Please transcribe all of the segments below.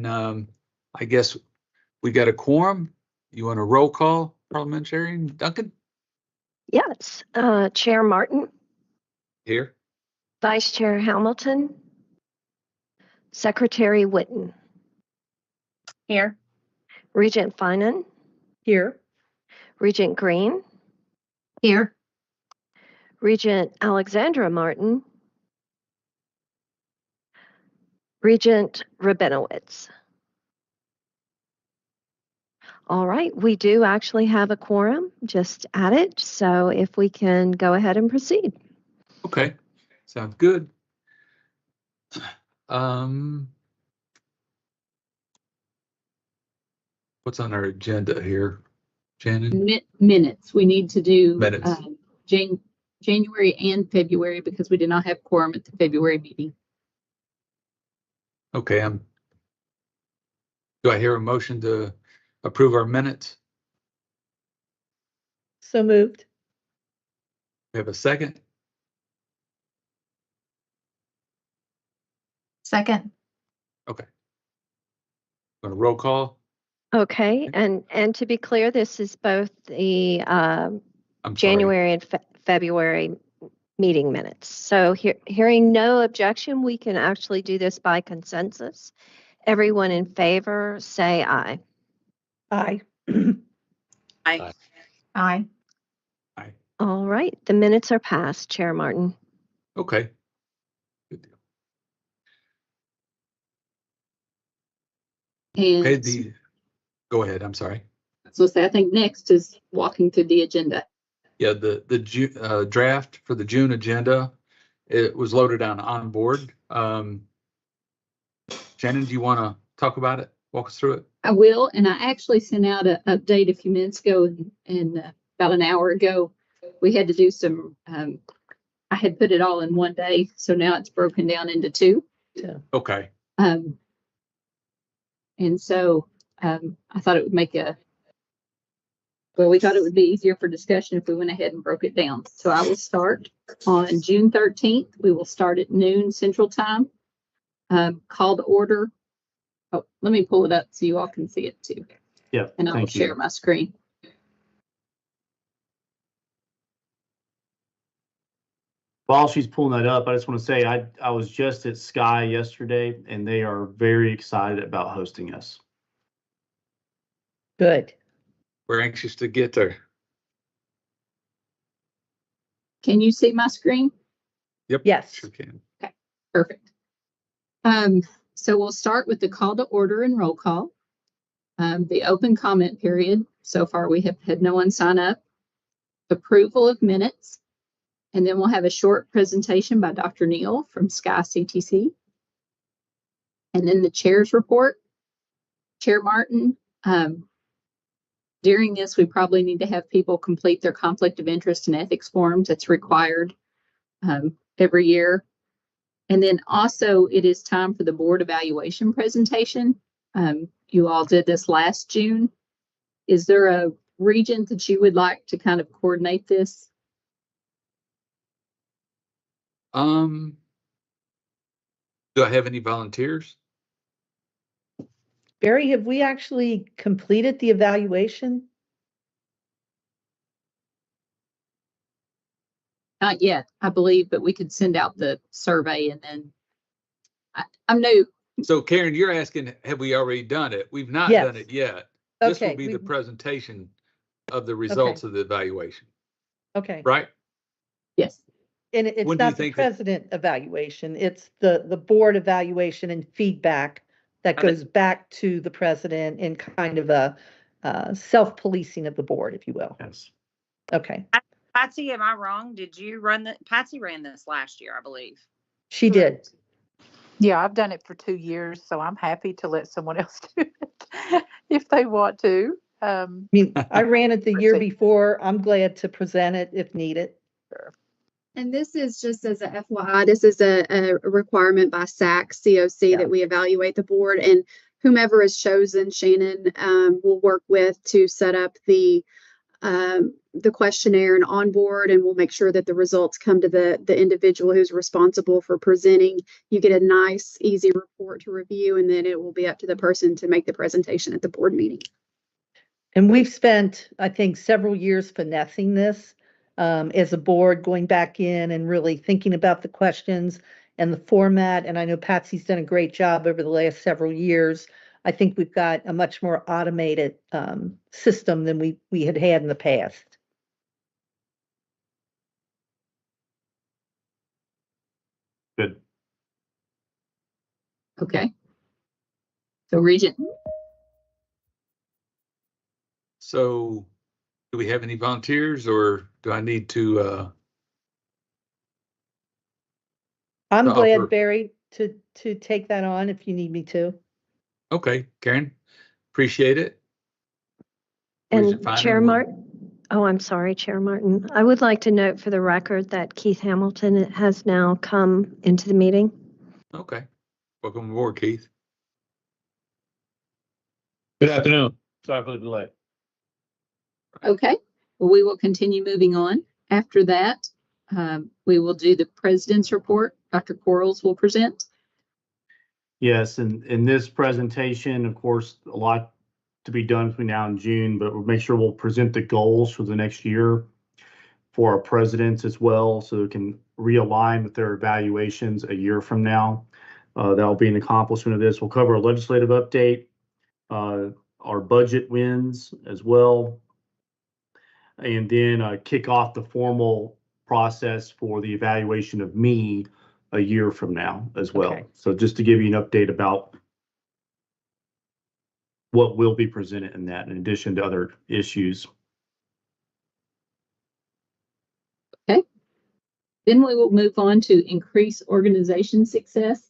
And I guess we got a quorum. You want a roll call, Parliamentarian Duncan? Yes. Chair Martin, Here. Vice Chair Hamilton, Secretary Whitten. Here. Regent Finan. Here. Regent Green. Here. Regent Alexandra Martin. Regent Rabinowitz. All right, we do actually have a quorum just added, so if we can go ahead and proceed. Okay, sounds good. What's on our agenda here, Shannon? Minutes. We need to do Minutes. January and February because we did not have quorum at the February meeting. Okay, do I hear a motion to approve our minutes? So moved. We have a second? Second. Okay. Going to roll call? Okay, and to be clear, this is both the I'm January and February meeting minutes. So hearing no objection, we can actually do this by consensus. Everyone in favor, say aye. Aye. Aye. Aye. Aye. All right, the minutes are passed, Chair Martin. Okay. Good deal. And Okay, go ahead. I'm sorry. so I think next is walking through the agenda. Yeah, the draft for the June agenda, it was loaded on board. Shannon, do you want to talk about it? Walk us through it? I will, and I actually sent out an update a few minutes ago, and about an hour ago, we had to do some, I had put it all in one day, so now it's broken down into two. Okay. And so I thought it would make we thought it would be easier for discussion if we went ahead and broke it down. So I will start on June 13th. We will start at noon Central Time. Call to order. Oh, let me pull it up so you all can see it too. Yeah. And I will share my screen. While she's pulling that up, I just want to say I was just at Sky yesterday, and they are very excited about hosting us. Good. We're anxious to get there. Can you see my screen? Yep. Yes. Sure can. Okay, perfect. So we'll start with the call to order and roll call. The open comment period. So far, we have had no one sign up. Approval of minutes. And then we'll have a short presentation by Dr. Neal from KCTCS. And then the chair's report. Chair Martin, during this, we probably need to have people complete their conflict of interest and ethics forms. That's required every year. And then also it is time for the board evaluation presentation. You all did this last June. Is there a regent that you would like to kind of coordinate this? Do I have any volunteers? Barry, have we actually completed the evaluation? Not yet, I believe, but we could send out the survey and then I'm new. So Karen, you're asking, have we already done it? We've not Yes. done it yet. This will Okay, be the presentation of the results of the evaluation, okay. right? Yes. And it's When do you not the think that- president evaluation, it's the board evaluation and feedback that goes back to the president in kind of a self-policing of the board, if you will. Yes. Okay, Patsy, am I wrong? Did you run Patsy ran this last year, I believe. she did. Yeah, I've done it for 2 years, so I'm happy to let someone else do it if they want to. I mean, I ran it the year Proceed. before. I'm glad to present it if needed. And this is just as a FYI, this is a requirement by COC Yeah. that we evaluate the board, and whomever is chosen, Shannon will work with to set up the the questionnaire and onboard, and we'll make sure that the results come to the individual who's responsible for presenting. You get a nice, easy report to review, and then it will be up to the person to make the presentation at the board meeting. And we've spent, I think, several years finessing this as a board, going back in and really thinking about the questions and the format. And I know Patsy's done a great job over the last several years. I think we've got a much more automated system than we had in the past. Good. Okay. So Regent, So do we have any volunteers or do I need to, I'm To glad, offer- Barry, to take that on if you need me to. okay, Karen, appreciate it. Regent And Finer Chair will- Martin, oh, I'm sorry, Chair Martin. I would like to note for the record that Keith Hamilton has now come into the meeting. Okay, welcome aboard, Keith. Good afternoon. Sorry for the delay. okay. Well, we will continue moving on. After that, we will do the president's report. Dr. Quarles will present. Yes, and in this presentation, of course, a lot to be done between now and June, but we'll make sure we'll present the goals for the next year for our presidents as well, so we can realign with their evaluations a year from now. That'll be an accomplishment of this. We'll cover a legislative update, our budget wins as well, and then kick off the formal process for the evaluation of me a year from now as well. Okay. So just to give you an update about what will be presented in that, in addition to other issues. Then we will move on to increase organization success.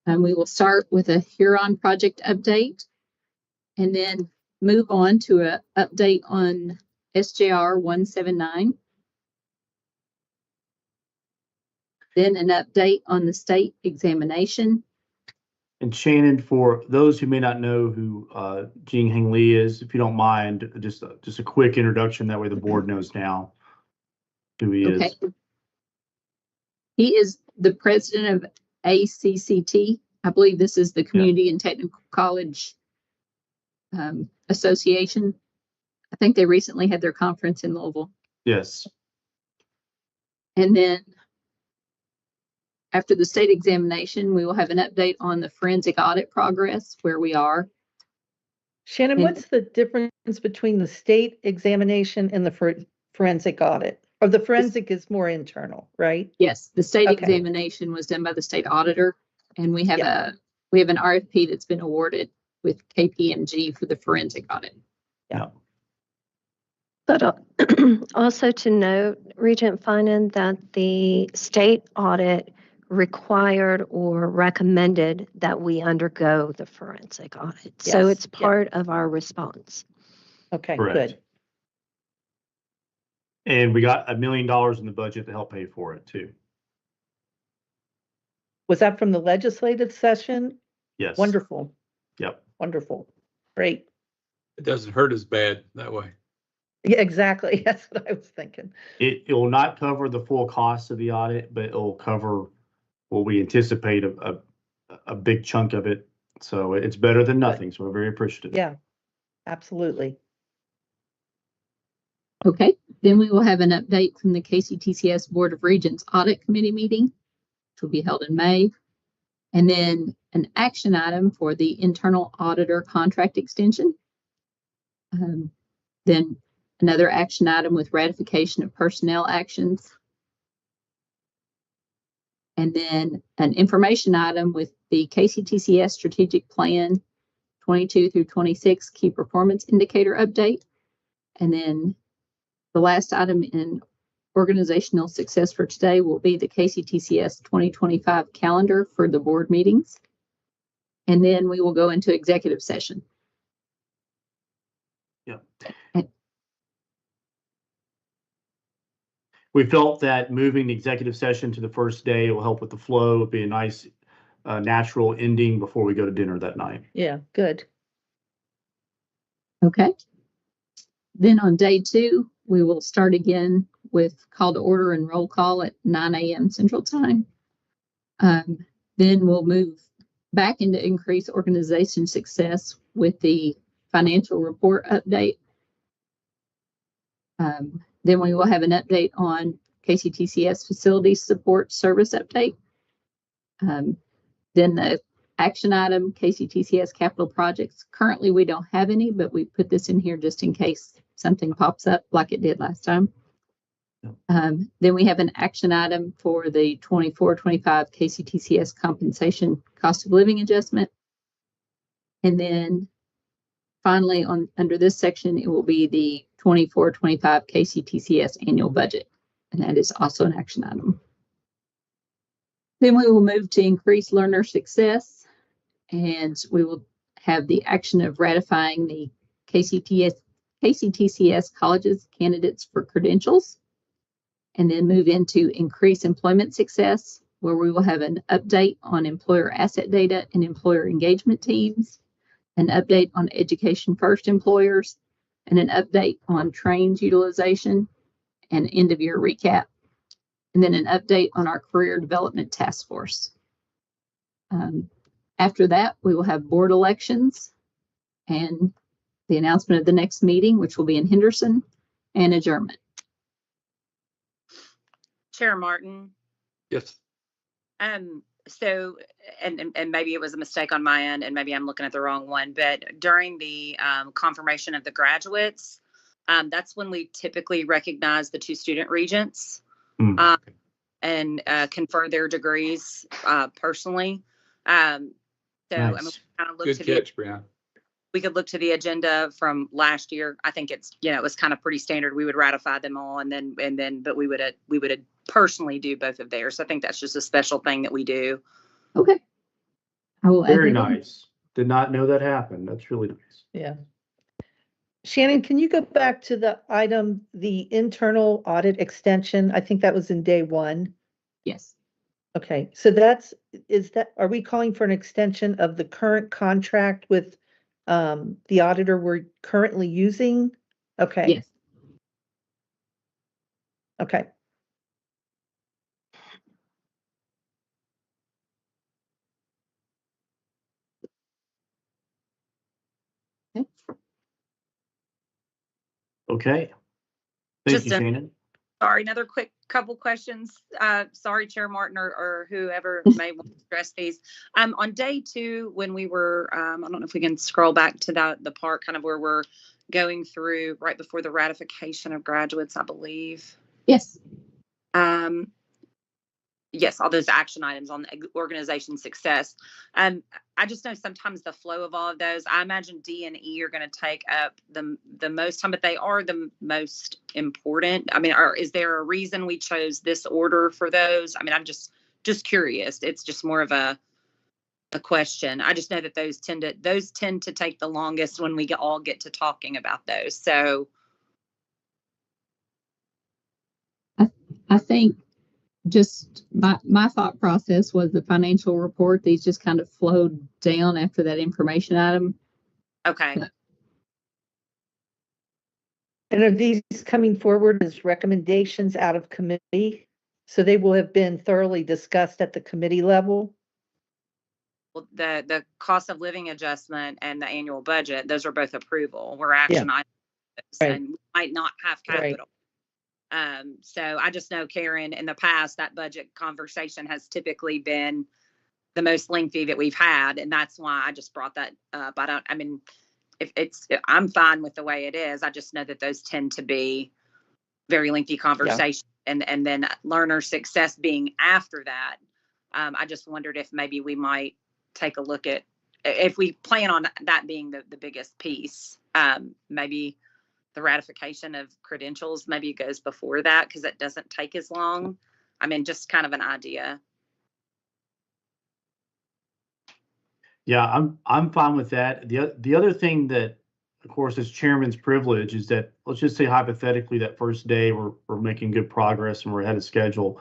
And we will start with a Huron project update and then move on to an update on SJR 179. Then an update on the state examination. And Shannon, for those who may not know who Jing Heng Lee is, if you don't mind, just a quick introduction. That way the board knows now who he Okay. is. He is the president of ACCT. I believe this is the Community and Technical College Association. I think they recently had their conference in Louisville. Yes. And then after the state examination, we will have an update on the forensic audit progress, where we are. Shannon, And- what's the difference between the state examination and the forensic audit? Or the forensic is more internal, right? Yes, the state Okay. examination was done by the state auditor, and we have an RFP that's been awarded with KPMG for the forensic audit. But also to note, Regent Finan, that the state audit required or recommended that we undergo the forensic audit. So Yes, it's yeah. part of our response. Okay, Correct. good. And we got $1 million in the budget to help pay for it too. Was that from the legislative session? Yes. Wonderful, Yep. wonderful. Great. It doesn't hurt as bad that way. Yeah, exactly. That's what I was thinking. It will not cover the full cost of the audit, but it will cover what we anticipate a big chunk of it. So it's better than nothing. So we're very appreciative. Yeah, absolutely. Okay, then we will have an update from the KCTCS Board of Regents Audit Committee meeting, which will be held in May. And then an action item for the internal auditor contract extension. Then another action item with ratification of personnel actions. And then an information item with the KCTCS Strategic Plan 22 through 26 Key Performance Indicator update. And then the last item in organizational success for today will be the KCTCS 2025 calendar for the board meetings. And then we will go into executive session. We felt that moving the executive session to the first day will help with the flow. It'll be a nice, natural ending before we go to dinner that night. Yeah, good. Okay. Then on day 2, we will start again with call to order and roll call at 9 a.m. Central Time. Then we'll move back into increase organization success with the financial report update. Then we will have an update on KCTCS facility support service update. Then the action item, KCTCS capital projects. Currently, we don't have any, but we put this in here just in case something pops up like it did last time. Then we have an action item for the 24-25 KCTCS compensation cost of living adjustment. And then finally, under this section, it will be the 24-25 KCTCS annual budget. And that is also an action item. Then we will move to increase learner success. And we will have the action of ratifying the KCTCS colleges candidates for credentials. And then move into increase employment success, where we will have an update on employer asset data and employer engagement teams, an update on education first employers, and an update on trains utilization and end of year recap, and then an update on our career development task force. After that, we will have board elections and the announcement of the next meeting, which will be in Henderson, and adjournment. Chair Martin. Yes. So, and maybe it was a mistake on my end, and maybe I'm looking at the wrong one, but during the confirmation of the graduates, that's when we typically recognize the 2 student regents and confer their degrees personally. So Nice. I mean, kind of look Good to catch, Brian. we could look to the agenda from last year. I think it's, it was kind of pretty standard. We would ratify them all but we would personally do both of theirs. I think that's just a special thing that we do. Okay. I will Very add that in. nice. Did not know that happened. That's really nice. Yeah. Shannon, can you go back to the item, the internal audit extension? I think that was in day 1. Yes. Okay, so are we calling for an extension of the current contract with the auditor we're currently using? Okay. Yes. Okay. Okay. Thank Just you, Shannon. Sorry, another quick couple questions. Sorry, Chair Martin or whoever may want to address these. On day 2, when we were, I don't know if we can scroll back to the part kind of where we're going through right before the ratification of graduates, I believe. Yes. Yes, all those action items on the organization success. I just know sometimes the flow of all of those, I imagine D and E are going to take up the most time, but they are the most important. I mean, is there a reason we chose this order for those? I mean, I'm just curious. It's just more of a question. I just know that those tend to take the longest when we all get to talking about those. So I think just my thought process was the financial report. These just kind of flowed down after that information item. okay. And are these coming forward as recommendations out of committee? So they will have been thoroughly discussed at the committee level? Well, the cost of living adjustment and the annual budget, those are both approval. We're action items, Right. and we might not have capital. So I just know, Karen, in the past, that budget conversation has typically been the most lengthy that we've had. And that's why I just brought that up. I'm fine with the way it is. I just know that those tend to be very lengthy conversations. Yeah. And then learner success being after that. I just wondered if maybe we might take a look at, if we plan on that being the biggest piece, maybe the ratification of credentials maybe goes before that because it doesn't take as long. I mean, just kind of an idea. Yeah, I'm fine with that. The other thing that, of course, is chairman's privilege is that, let's just say hypothetically that first day we're making good progress and we're ahead of schedule.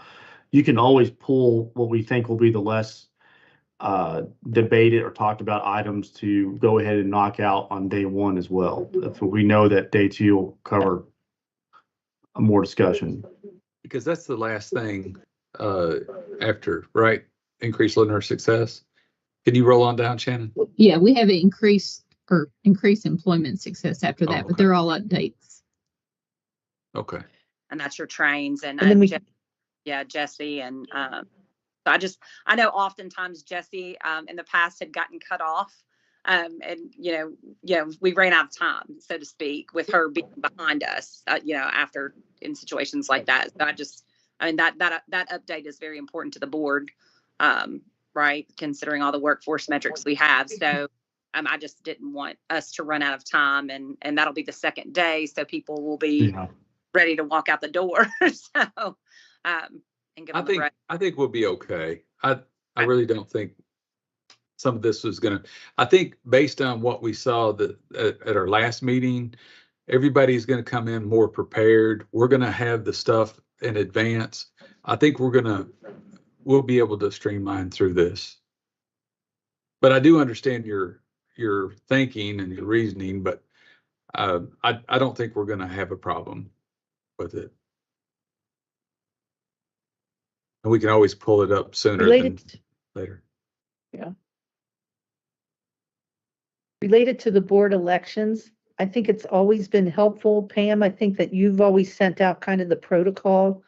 You can always pull what we think will be the less debated or talked about items to go ahead and knock out on day one as well. That's what we know, that day two will cover more discussion. Because that's the last thing after, right? Increased learner success. Can you roll on down, Shannon? Yeah, we have increased employment success after that, Oh, but okay. they're all updates. Okay. And that's your trains and, And then we, Jesse and I know oftentimes Jesse in the past had gotten cut off. And we ran out of time, so to speak, with her being behind us, after in situations like that. So that update is very important to the board, right? Considering all the workforce metrics we have. So I just didn't want us to run out of time, and that'll be the second day. So people will be ready to walk out the door. So, and give them a break. I think we'll be okay. I really don't think some of this was I think based on what we saw at our last meeting, everybody's going to come in more prepared. We're going to have the stuff in advance. I think we'll be able to streamline through this. But I do understand your thinking and your reasoning, but I don't think we're going to have a problem with it. And we can always pull it up sooner than later. Yeah. Related to the board elections, I think it's always been helpful, Pam. I think that you've always sent out kind of the protocol,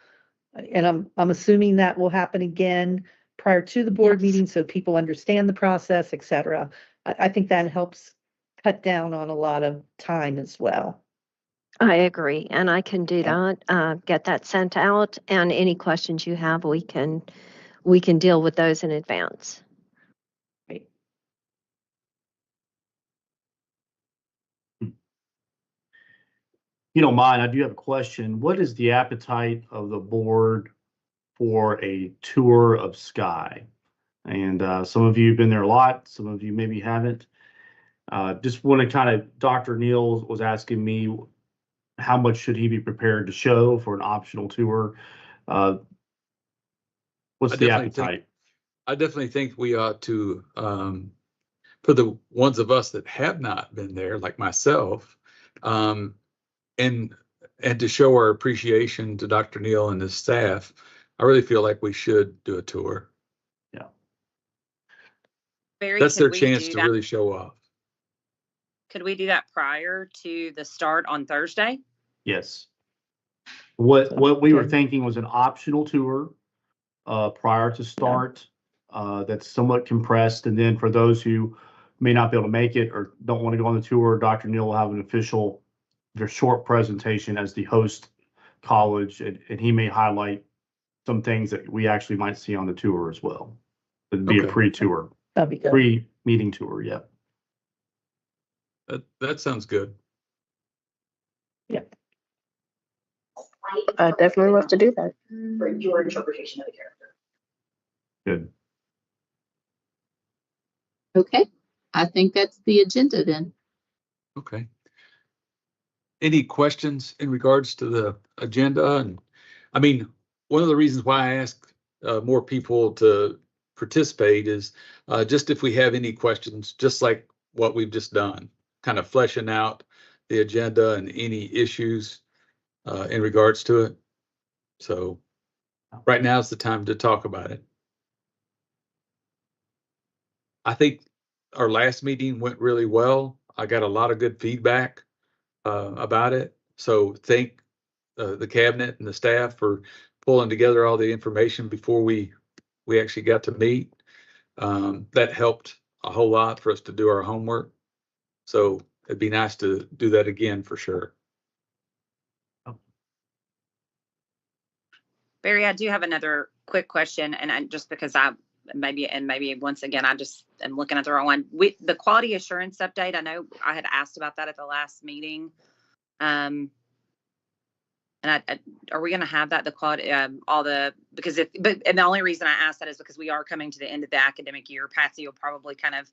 and I'm assuming that will happen again prior to the board meeting, so people understand the process, et cetera. I think that helps cut down on a lot of time as well. I agree, and I can do that, get that sent out, and any questions you have, we can deal with those in advance. Right. You don't mind, I do have a question. What is the appetite of the board for a tour of Sky? And some of you have been there a lot, some of you maybe haven't. Just want to kind of, Dr. Neal was asking me how much should he be prepared to show for an optional tour? What's the appetite? I definitely think we ought to, for the ones of us that have not been there, like myself, and to show our appreciation to Dr. Neal and his staff, I really feel like we should do a tour. Yeah. Barry, that's their chance to really show off. Could we do that prior to the start on Thursday? Yes. What we were thinking was an optional tour prior to start, that's somewhat compressed. And then for those who may not be able to make it or don't want to go on the tour, Dr. Neal will have an official, their short presentation as the host college, and he may highlight some things that we actually might see on the tour as well. It'd be a pre-tour. That'd be good. Pre-meeting tour, yeah. That sounds good. Yeah. I definitely love to do that. For your interpretation of the character. Good. Okay, I think that's the agenda then. Okay. Any questions in regards to the agenda? And I mean, one of the reasons why I ask more people to participate is just if we have any questions, just like what we've just done, kind of fleshing out the agenda and any issues in regards to it. So right now is the time to talk about it. I think our last meeting went really well. I got a lot of good feedback about it. So thank the cabinet and the staff for pulling together all the information before we actually got to meet. That helped a whole lot for us to do our homework. So it'd be nice to do that again for sure. Barry, I do have another quick question, and just because maybe once again, I just am looking at the wrong one. The quality assurance update, I know I had asked about that at the last meeting. And are we going to have that, the quality, and the only reason I asked that is because we are coming to the end of the academic year. Patsy will probably kind of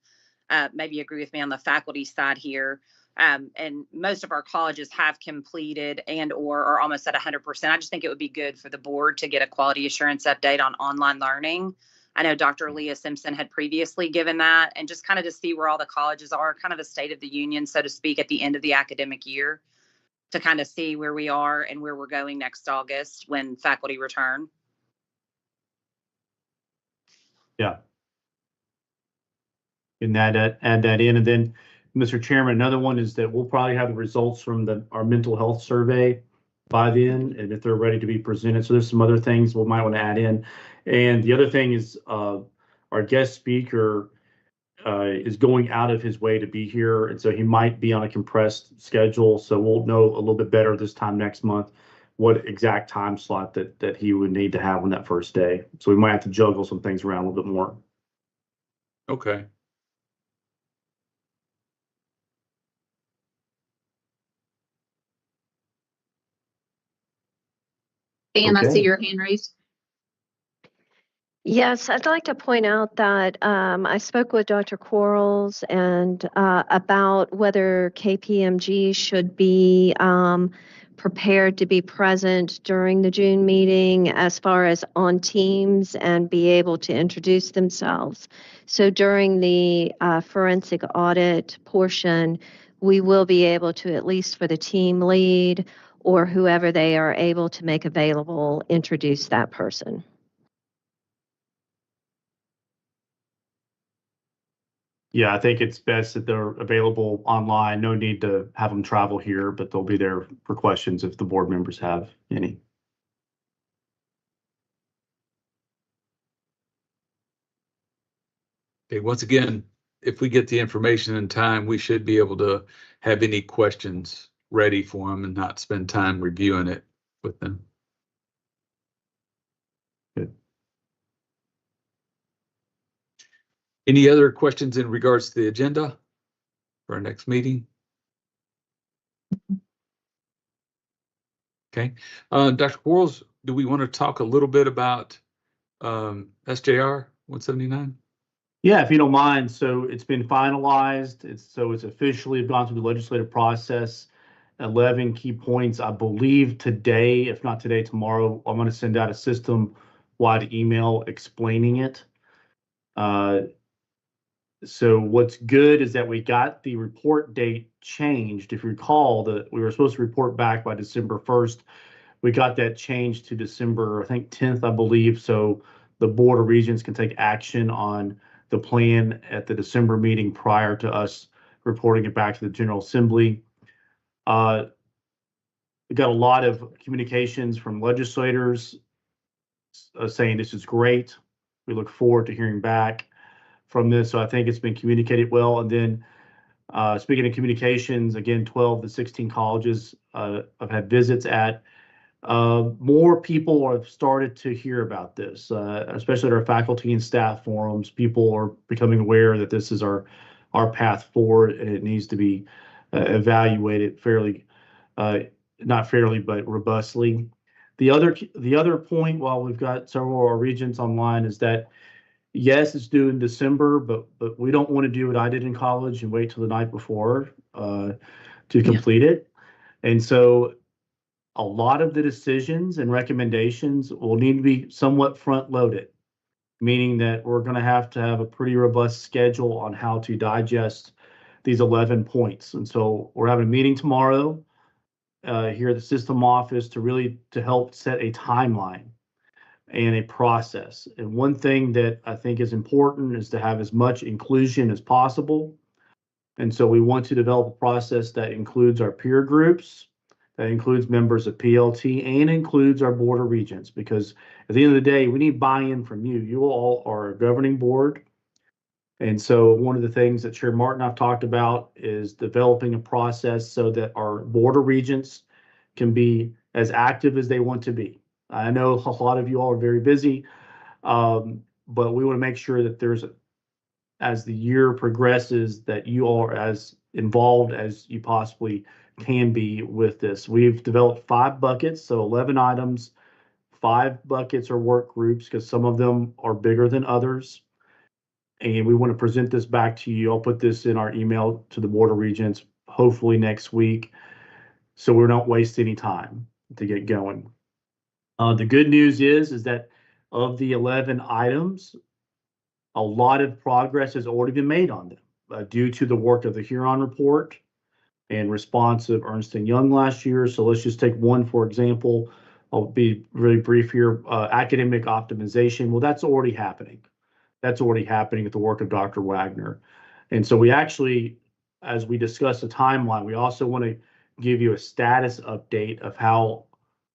maybe agree with me on the faculty side here. And most of our colleges have completed and/or are almost at 100%. I just think it would be good for the board to get a quality assurance update on online learning. I know Dr. Leah Simpson had previously given that, and just kind of to see where all the colleges are, kind of a state of the union, so to speak, at the end of the academic year, to kind of see where we are and where we're going next August when faculty return. Yeah. And add that in. And then, Mr. Chairman, another one is that we'll probably have the results from our mental health survey by then, and if they're ready to be presented. So there's some other things we might want to add in. And the other thing is our guest speaker is going out of his way to be here, and so he might be on a compressed schedule. So we'll know a little bit better this time next month what exact time slot that he would need to have on that first day. So we might have to juggle some things around a little bit more. Okay. Dan, I Okay. see your hand raised. Yes, I'd like to point out that I spoke with Dr. Quarles and about whether KPMG should be prepared to be present during the June meeting as far as on Teams and be able to introduce themselves. So during the forensic audit portion, we will be able to, at least for the team lead or whoever they are able to make available, introduce that person. Yeah, I think it's best that they're available online. No need to have them travel here, but they'll be there for questions if the board members have any. Okay, once again, if we get the information in time, we should be able to have any questions ready for them and not spend time reviewing it with them. Good. Any other questions in regards to the agenda for our next meeting? Okay, Dr. Quarles, do we want to talk a little bit about SJR 179? Yeah, if you don't mind. So it's been finalized. It's officially gone through the legislative process. 11 key points, I believe today, if not today, tomorrow, I'm going to send out a system-wide email explaining it. So what's good is that we got the report date changed. If you recall, that we were supposed to report back by December 1st. We got that changed to December, I think 10th, I believe. So the Board of Regents can take action on the plan at the December meeting prior to us reporting it back to the General Assembly. We got a lot of communications from legislators saying this is great. We look forward to hearing back from this. So I think it's been communicated well. And then speaking of communications, again, 12 to 16 colleges I've had visits at. More people have started to hear about this, especially at our faculty and staff forums. People are becoming aware that this is our path forward, and it needs to be evaluated fairly, not fairly, but robustly. The other point, while we've got several of our regents online, is that yes, it's due in December, but we don't want to do what I did in college and wait till the night before to complete it. And so a lot of the decisions and recommendations will need to be somewhat front-loaded, meaning that we're going to have a pretty robust schedule on how to digest these 11 points. And so we're having a meeting tomorrow here at the system office to help set a timeline and a process. And one thing that I think is important is to have as much inclusion as possible. And so we want to develop a process that includes our peer groups, that includes members of PLT, and includes our Board of Regents, because at the end of the day, we need buy-in from you. You all are a governing board. And so one of the things that Chair Martin and I've talked about is developing a process so that our Board of Regents can be as active as they want to be. I know a lot of you all are very busy, but we want to make sure that as the year progresses, that you all are as involved as you possibly can be with this. We've developed 5 buckets, so 11 items. 5 buckets are work groups because some of them are bigger than others. And we want to present this back to you. I'll put this in our email to the Board of Regents, hopefully next week, so we don't waste any time to get going. The good news is that of the 11 items, a lot of progress has already been made on them due to the work of the Huron report and response of Ernst & Young last year. So let's just take one, for example. I'll be really brief here. Academic optimization. Well, that's already happening. That's already happening with the work of Dr. Wagner. And so we actually, as we discuss the timeline, we also want to give you a status update of how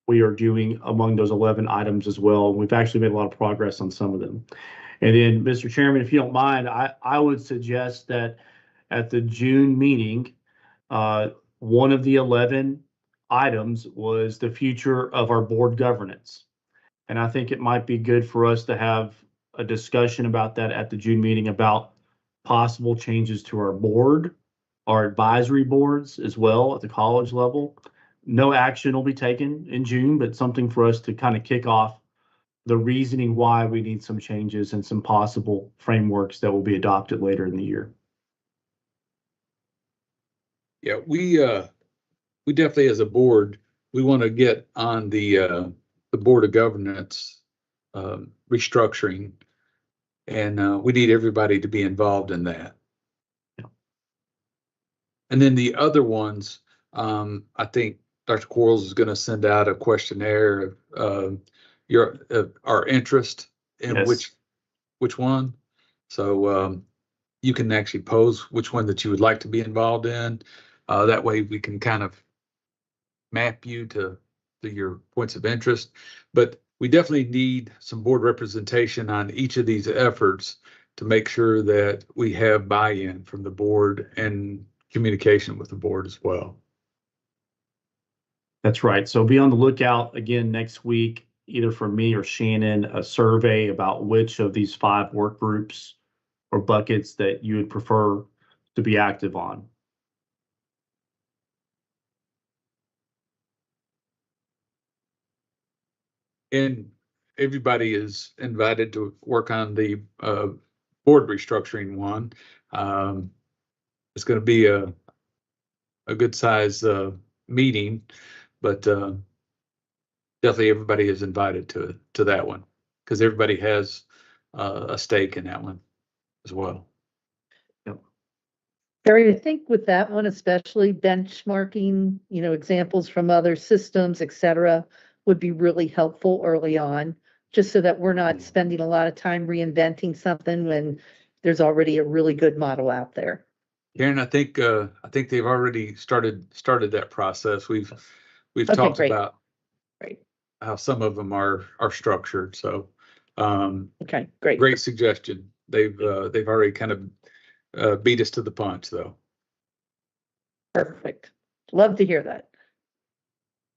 we are doing among those 11 items as well. We've actually made a lot of progress on some of them. And then, Mr. Chairman, if you don't mind, I would suggest that at the June meeting, one of the 11 items was the future of our board governance. And I think it might be good for us to have a discussion about that at the June meeting about possible changes to our board, our advisory boards as well at the college level. No action will be taken in June, but something for us to kind of kick off the reasoning why we need some changes and some possible frameworks that will be adopted later in the year. Yeah, we definitely, as a board, we want to get on the board of governance restructuring, and we need everybody to be involved in that. Yeah. And then the other ones, I think Dr. Quarles is going to send out a questionnaire of our interest in Yes. which one. So you can actually pose which one that you would like to be involved in. That way we can kind of map you to your points of interest. But we definitely need some board representation on each of these efforts to make sure that we have buy-in from the board and communication with the board as well. That's right. So be on the lookout again next week, either from me or Shannon, a survey about which of these 5 work groups or buckets that you would prefer to be active on. And everybody is invited to work on the board restructuring one. It's going to be a good size meeting, but definitely everybody is invited to that one because everybody has a stake in that one as well. Barry, I think with that one, especially benchmarking, examples from other systems, et cetera, would be really helpful early on, just so that we're not spending a lot of time reinventing something when there's already a really good model out there. Karen, I think they've already started that process. We've Okay, talked great. about Great. how some of them are structured. So Okay, great. great suggestion. They've already kind of beat us to the punch, though. Perfect. Love to hear that.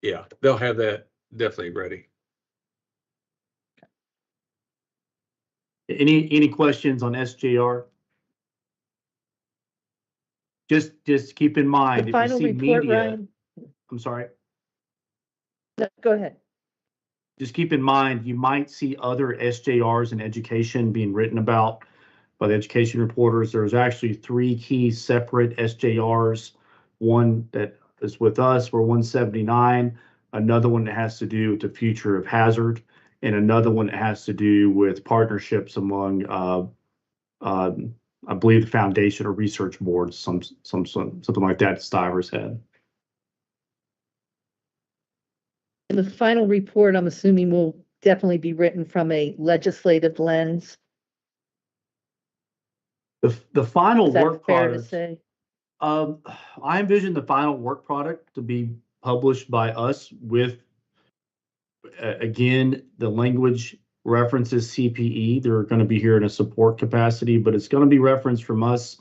Yeah, they'll have that definitely ready. Any questions on SJR? Just keep in mind, The if you final see report, media, Ryan? I'm sorry. No, go ahead. Just keep in mind, you might see other SJRs in education being written about by the education reporters. There's actually 3 key separate SJRs. One that is with us, we're 179. Another one that has to do with the future of hazard, and another one that has to do with partnerships among, I believe, the foundation or research boards, something like that. Stivers had. And the final report, I'm assuming, will definitely be written from a legislative lens. The final Is that work fair to product. say? I envision the final work product to be published by us with, again, the language references CPE. They're going to be here in a support capacity, but it's going to be referenced from us,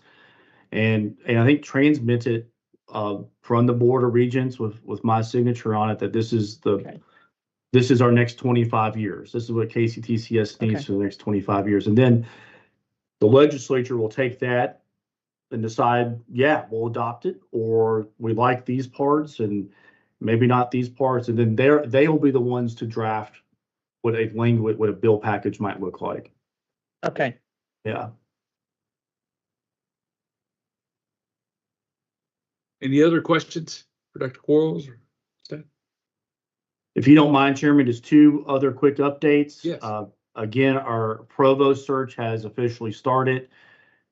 and I think transmitted from the Board of Regents with my signature on it that this is this is our next 25 years. This is what KCTCS needs for the next 25 years, and then the legislature will take that and decide, yeah, we'll adopt it, or we like these parts and maybe not these parts. And then they will be the ones to draft what a bill package might look like. Okay. Yeah. Any other questions for Dr. Quarles or staff? If you don't mind, Chairman, just 2 other quick updates. Yes. again, our provost search has officially started.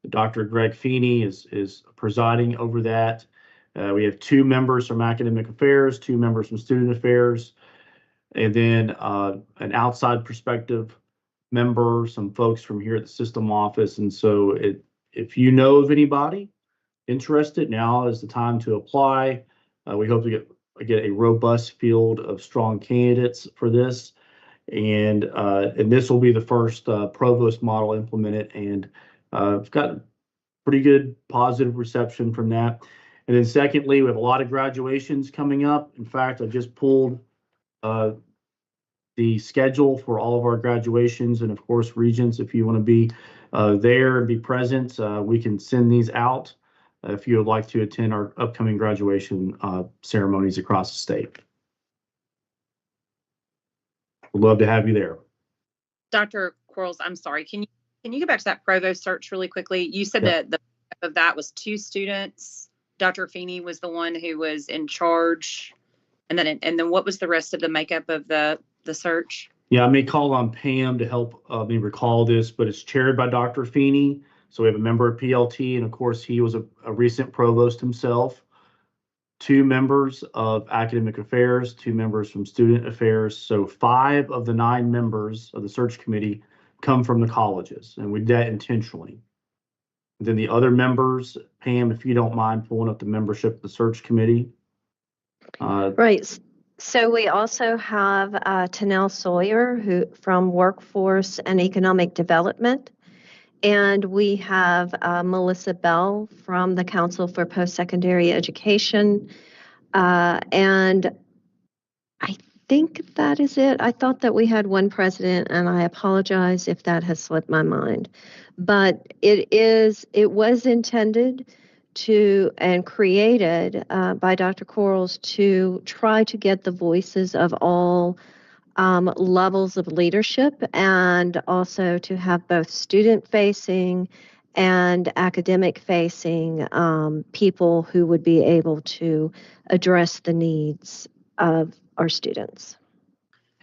Dr. Greg Feeney is presiding over that. We have 2 members from academic affairs, 2 members from student affairs, and then an outside perspective member, some folks from here at the system office. And so if you know of anybody interested, now is the time to apply. We hope to get a robust field of strong candidates for this. And this will be the first provost model implemented, and it's got pretty good positive reception from that. And then secondly, we have a lot of graduations coming up. In fact, I just pulled the schedule for all of our graduations, and of course, Regents, if you want to be there and be present, we can send these out if you would like to attend our upcoming graduation ceremonies across the state. We'd love to have you there. Dr. Quarles, I'm sorry. Can you go back to that provost search really quickly? You said Yep. that of that was 2 students. Dr. Feeney was the one who was in charge, and then what was the rest of the makeup of the search? Yeah, I may call on Pam to help me recall this, but it's chaired by Dr. Feeney. So we have a member of PLT, and of course, he was a recent provost himself. 2 members of academic affairs, 2 members from student affairs. So 5 of the 9 members of the search committee come from the colleges, and we did that intentionally. And then the other members, Pam, if you don't mind pulling up the membership of the search committee. Right. So we also have Tanel Sawyer, who from Workforce and Economic Development, and we have Melissa Bell from the Council for Post-Secondary Education, and I think that is it. I thought that we had one president, and I apologize if that has slipped my mind, but it was intended to and created by Dr. Quarles to try to get the voices of all levels of leadership, and also to have both student-facing and academic-facing people who would be able to address the needs of our students.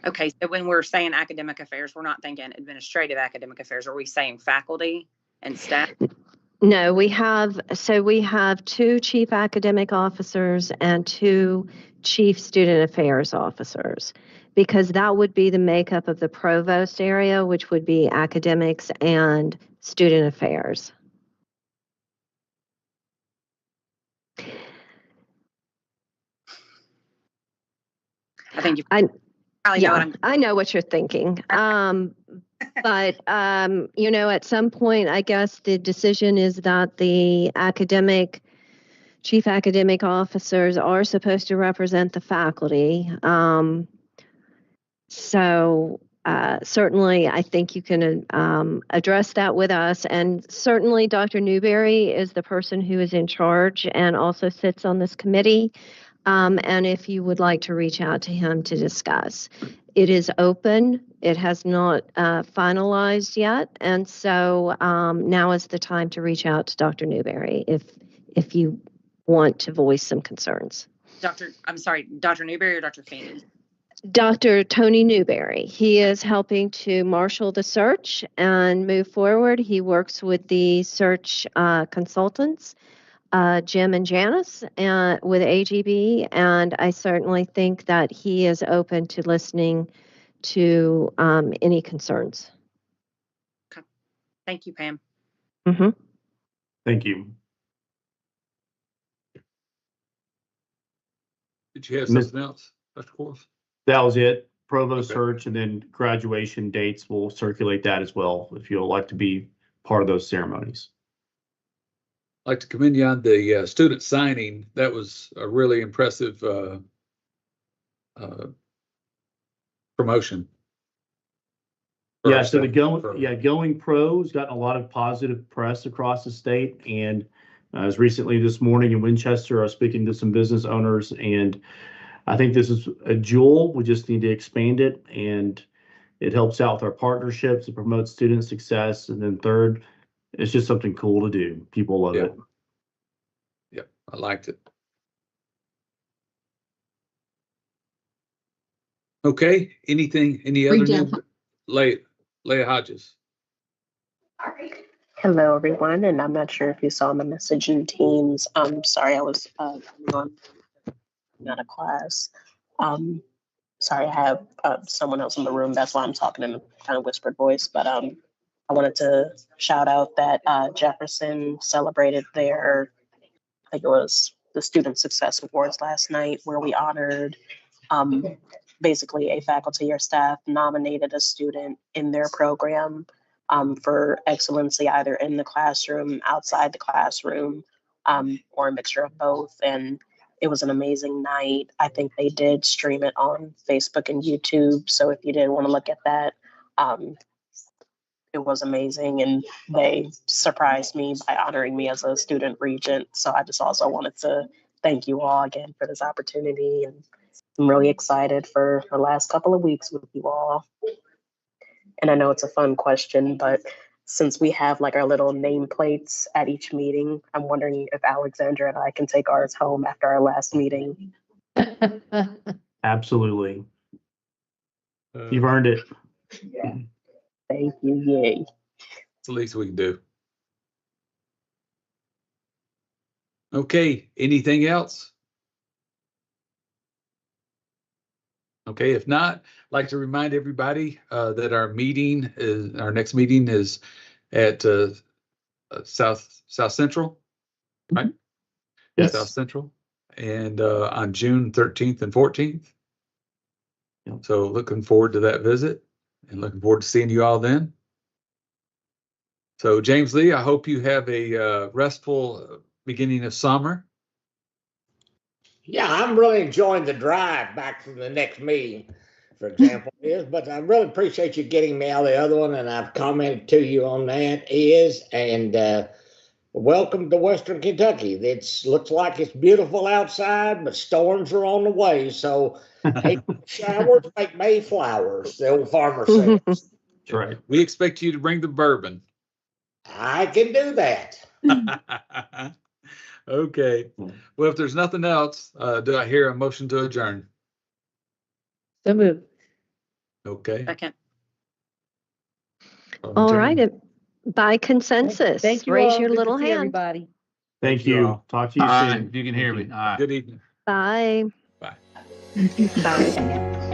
Okay, so when we're saying academic affairs, we're not thinking administrative academic affairs. Are we saying faculty and staff? No, we have 2 chief academic officers and 2 chief student affairs officers, because that would be the makeup of the provost area, which would be academics and student affairs. I think you probably know what I know what you're thinking. But, at some point, I guess the decision is that the chief academic officers are supposed to represent the faculty. So certainly, I think you can address that with us. And certainly, Dr. Newberry is the person who is in charge and also sits on this committee. And if you would like to reach out to him to discuss. It is open. It has not finalized yet. And so now is the time to reach out to Dr. Newberry if you want to voice some concerns. Dr. Newberry or Dr. Feeney? Dr. Tony Newberry. He is helping to marshal the search and move forward. He works with the search consultants, Jim and Janice, with AGB, and I certainly think that he is open to listening to any concerns. Okay. Thank you, Pam. Mm-hmm. Thank you. Did you have something else, Dr. Quarles? That was it. Provost Okay. search, and then graduation dates. We'll circulate that as well if you'd like to be part of those ceremonies. I'd like to commend you on the student signing. That was a really impressive promotion. Yeah, so Going Pro has gotten a lot of positive press across the state, and as recently this morning in Winchester, I was speaking to some business owners, and I think this is a jewel. We just need to expand it, and it helps out with our partnerships. It promotes student success, and then third, it's just something cool to do. People love it. Yep, I liked it. Okay, any other Regent. new late? Leah Hodges. Hello, everyone, and I'm not sure if you saw my message in Teams. Sorry, I was on out of class. Sorry, I have someone else in the room. That's why I'm talking in a kind of whispered voice. But I wanted to shout out that Jefferson celebrated their, I think it was the Student Success Awards last night, where we honored basically a faculty or staff nominated a student in their program for excellency, either in the classroom, outside the classroom, or a mixture of both. And it was an amazing night. I think they did stream it on Facebook and YouTube. So if you did want to look at that, it was amazing. And they surprised me by honoring me as a student regent. So I just also wanted to thank you all again for this opportunity. And I'm really excited for the last couple of weeks with you all. And I know it's a fun question, but since we have like our little nameplates at each meeting, I'm wondering if Alexandra and I can take ours home after our last meeting. Absolutely. You've earned it. Thank you. Yay. It's the least we can do. Okay, anything else? Okay, if not, I'd like to remind everybody that our next meeting is at South Central, right? Yes. South Central, and on June 13th and 14th. Yep. So looking forward to that visit and looking forward to seeing you all then. So James Lee, I hope you have a restful beginning of summer. Yeah, I'm really enjoying the drive back from the next meeting, for example, but I really appreciate you getting me out of the other one, and I've commented to you on that and welcome to Western Kentucky. It looks like it's beautiful outside, but storms are on the way. So showers make May flowers, the old farmer says. That's right. We expect you to bring the bourbon. I can do that. Okay. Well, if there's nothing else, do I hear a motion to adjourn? So moved. Okay. Second. All right. By consensus, Thank you raise all. your Good to little see hand. Everybody. Thank you you. all. Talk to you All right, soon. if you can hear me. All right. Good evening. Bye. Bye. Bye.